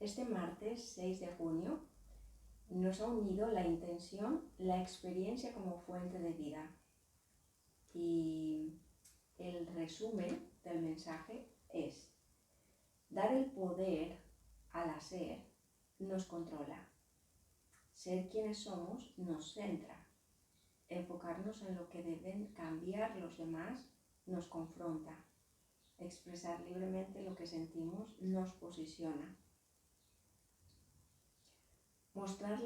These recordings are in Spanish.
Este martes 6 de junio nos ha unido la intención, la experiencia como fuente de vida. Y el resumen del mensaje es: dar el poder al hacer nos controla. Ser quienes somos nos centra. Enfocarnos en lo que deben cambiar los demás nos confronta. Expresar libremente lo que sentimos nos posiciona. Mostrar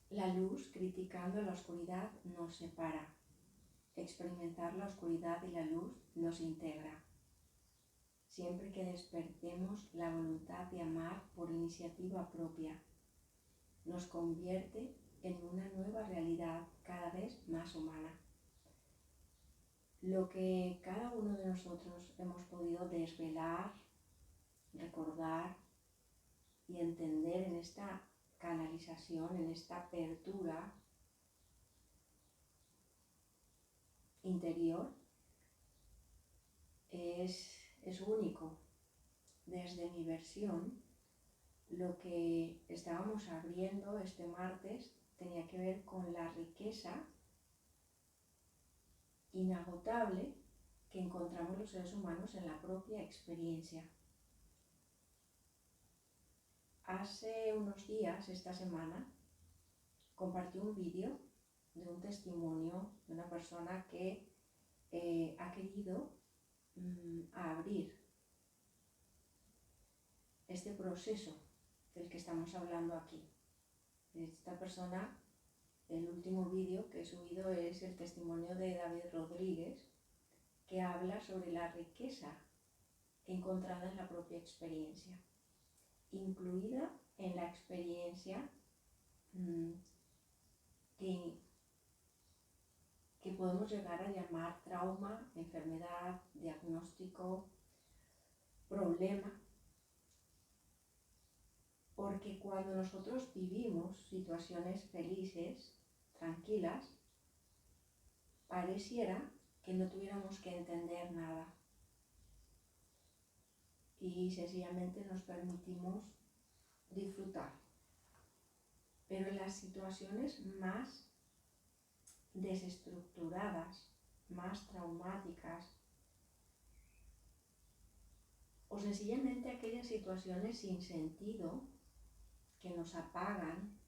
la luz criticando la oscuridad nos separa. Experimentar la oscuridad y la luz nos integra. Siempre que despertemos la voluntad de amar por iniciativa propia, nos convierte en una nueva realidad cada vez más humana. Lo que cada uno de nosotros hemos podido desvelar, recordar y entender en esta canalización, en esta apertura interior, es único. Desde mi versión, lo que estábamos abriendo este martes tenía que ver con la riqueza inagotable que encontramos los seres humanos en la propia experiencia. Hace unos días, esta semana, compartí un vídeo de un testimonio de una persona que ha querido abrir este proceso del que estamos hablando aquí. Esta persona, el último vídeo que he subido es el testimonio de David Rodríguez, que habla sobre la riqueza encontrada en la propia experiencia, incluida en la experiencia que podemos llegar a llamar trauma, enfermedad, diagnóstico, problema, porque cuando nosotros vivimos situaciones felices, tranquilas, pareciera que no tuviéramos que entender nada y sencillamente nos permitimos disfrutar. Pero en las situaciones más desestructuradas, más traumáticas, o sencillamente aquellas situaciones sin sentido que nos apagan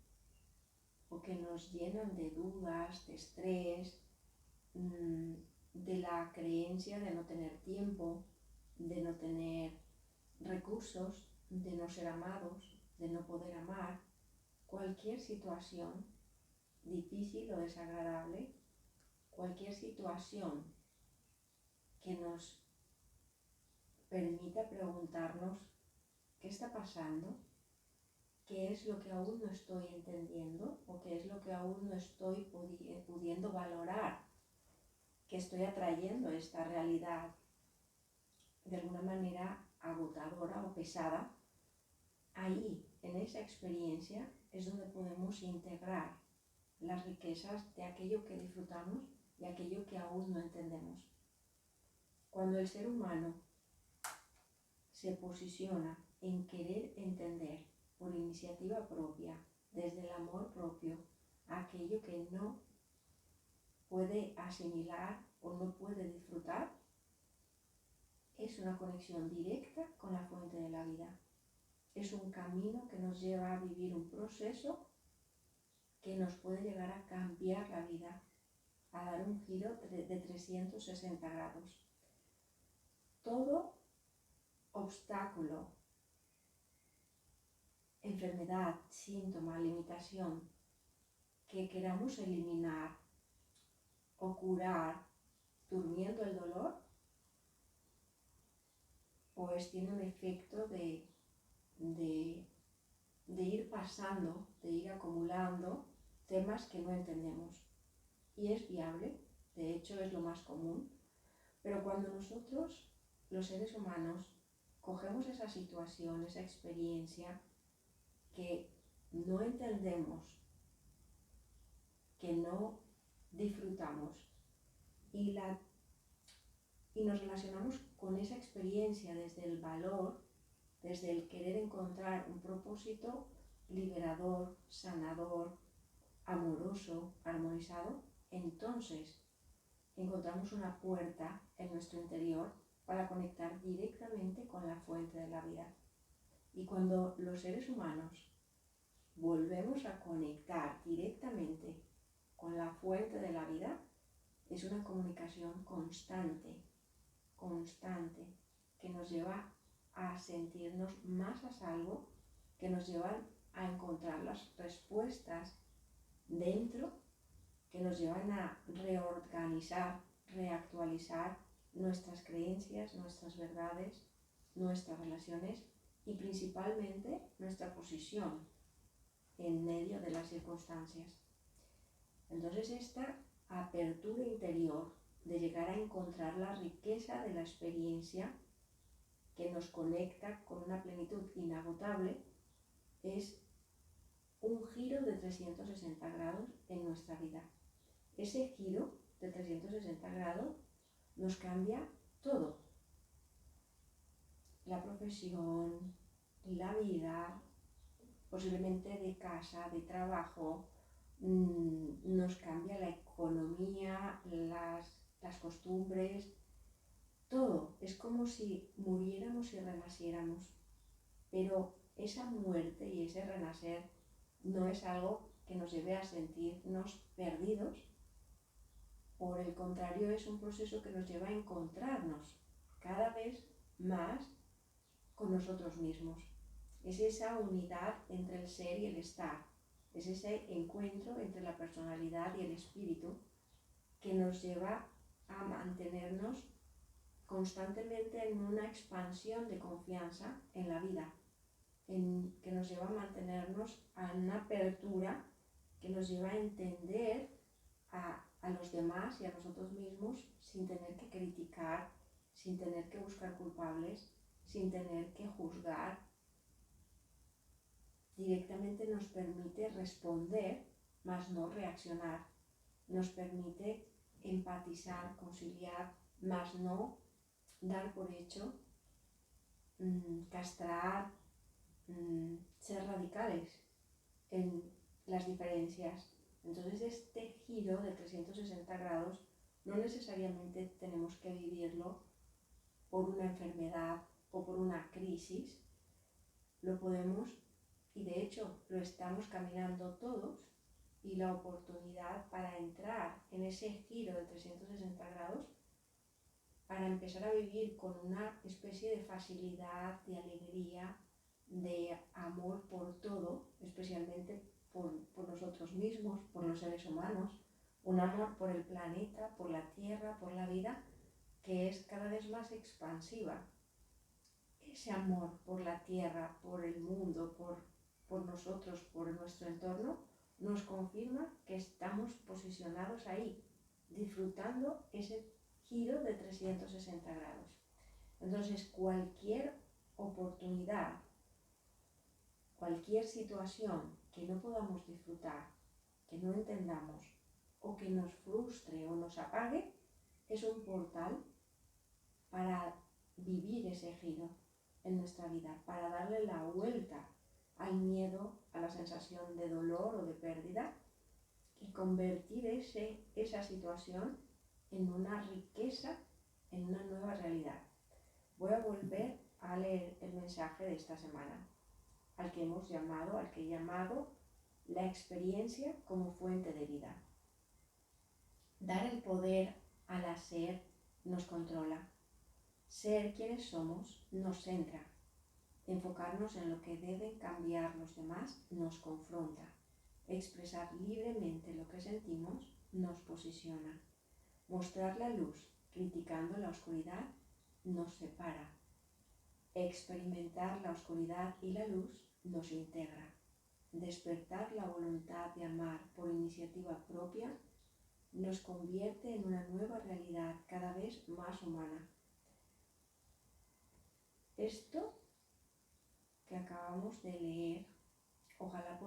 o que nos llenan de dudas, de estrés, de la creencia de no tener tiempo, de no tener recursos, de no ser amados, de no poder amar, cualquier situación difícil o desagradable, cualquier situación que nos permita preguntarnos qué está pasando, qué es lo que aún no estoy entendiendo o qué es lo que aún no estoy pudiendo valorar, que estoy atrayendo esta realidad de alguna manera agotadora o pesada. Ahí, en esa experiencia, es donde podemos integrar las riquezas de aquello que disfrutamos y aquello que aún no entendemos. Cuando el ser humano se posiciona en querer entender por iniciativa propia, desde el amor propio, aquello que no puede asimilar o no puede disfrutar, es una conexión directa con la fuente de la vida. Es un camino que nos lleva a vivir un proceso que nos puede llegar a cambiar la vida, a dar un giro de 360 grados. Todo obstáculo, enfermedad, síntoma, limitación que queramos eliminar o curar durmiendo el dolor, pues tiene un efecto de ir pasando, de ir acumulando temas que no entendemos. Y es viable, de hecho es lo más común, pero cuando nosotros, los seres humanos, cogemos esa situación, esa experiencia que no entendemos, que no disfrutamos y nos relacionamos con esa experiencia desde el valor, desde el querer encontrar un propósito liberador, sanador, amoroso, armonizado, entonces encontramos una puerta en nuestro interior para conectar directamente con la fuente de la vida. Y cuando los seres humanos volvemos a conectar directamente con la fuente de la vida, es una comunicación constante, que nos lleva a sentirnos más a salvo, que nos llevan a encontrar las respuestas dentro, que nos llevan a reorganizar, reactualizar nuestras creencias, nuestras verdades, nuestras relaciones y principalmente nuestra posición en medio de las circunstancias. Entonces esta apertura interior de llegar a encontrar la riqueza de la experiencia que nos conecta con una plenitud inagotable es un giro de 360 grados en nuestra vida. Ese giro de 360 grados nos cambia todo. La profesión, la vida, posiblemente de casa, de trabajo, nos cambia la economía, las costumbres, todo. Es como si muriéramos y renaciéramos, pero esa muerte y ese renacer no es algo que nos lleve a sentirnos perdidos. Por el contrario, es un proceso que nos lleva a encontrarnos cada vez más con nosotros mismos. Es esa unidad entre el ser y el estar. Es ese encuentro entre la personalidad y el espíritu que nos lleva a mantenernos constantemente en una expansión de confianza en la vida, que nos lleva a mantenernos en una apertura, que nos lleva a entender a los demás y a nosotros mismos sin tener que criticar, sin tener que buscar culpables, sin tener que juzgar. Directamente nos permite responder, más no reaccionar. Nos permite empatizar, conciliar, más no dar por hecho, castrar, ser radicales en las diferencias. Entonces este giro de 360 grados no necesariamente tenemos que vivirlo por una enfermedad o por una crisis. Lo podemos, y de hecho lo estamos caminando todos, y la oportunidad para entrar en ese giro de 360 grados, para empezar a vivir con una especie de facilidad, de alegría, de amor por todo, especialmente por nosotros mismos, por los seres humanos, un amor por el planeta, por la tierra, por la vida, que es cada vez más expansiva. Ese amor por la tierra, por el mundo, por nosotros, por nuestro entorno, nos confirma que estamos posicionados ahí, disfrutando ese giro de 360 grados. Entonces, cualquier oportunidad, cualquier situación que no podamos disfrutar, que no entendamos, o que nos frustre o nos apague, es un portal para vivir ese giro en nuestra vida, para darle la vuelta al miedo, a la sensación de dolor o de pérdida, y convertir esa situación en una riqueza, en una nueva realidad. Voy a volver a leer el mensaje de esta semana, al que he llamado la experiencia como fuente de vida. Dar el poder al hacer nos controla. Ser quienes somos nos centra. Enfocarnos en lo que deben cambiar los demás nos confronta. Expresar libremente lo que sentimos nos posiciona. Mostrar la luz criticando la oscuridad nos separa. Experimentar la oscuridad y la luz nos integra. Despertar la voluntad de amar por iniciativa propia nos convierte en una nueva realidad cada vez más humana. Esto que acabamos de leer, ojalá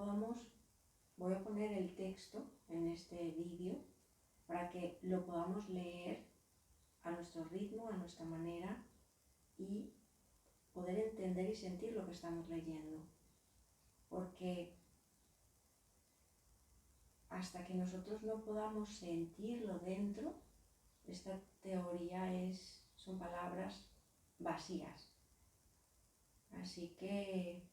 voy a poner el texto en este vídeo para que lo podamos leer a nuestro ritmo, a nuestra manera, y poder entender y sentir lo que estamos leyendo. Porque hasta que nosotros no podamos sentirlo dentro, esta teoría son palabras vacías. Así que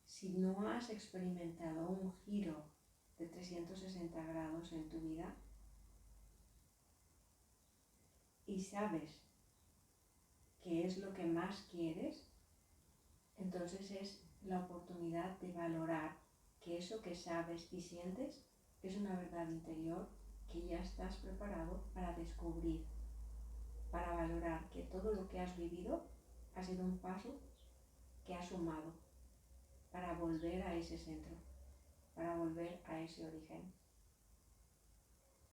si no has experimentado un giro de 360 grados en tu vida y sabes qué es lo que más quieres, entonces es la oportunidad de valorar que eso que sabes y sientes es una verdad interior que ya estás preparado para descubrir, para valorar que todo lo que has vivido ha sido un paso que has sumado para volver a ese centro, para volver a ese origen.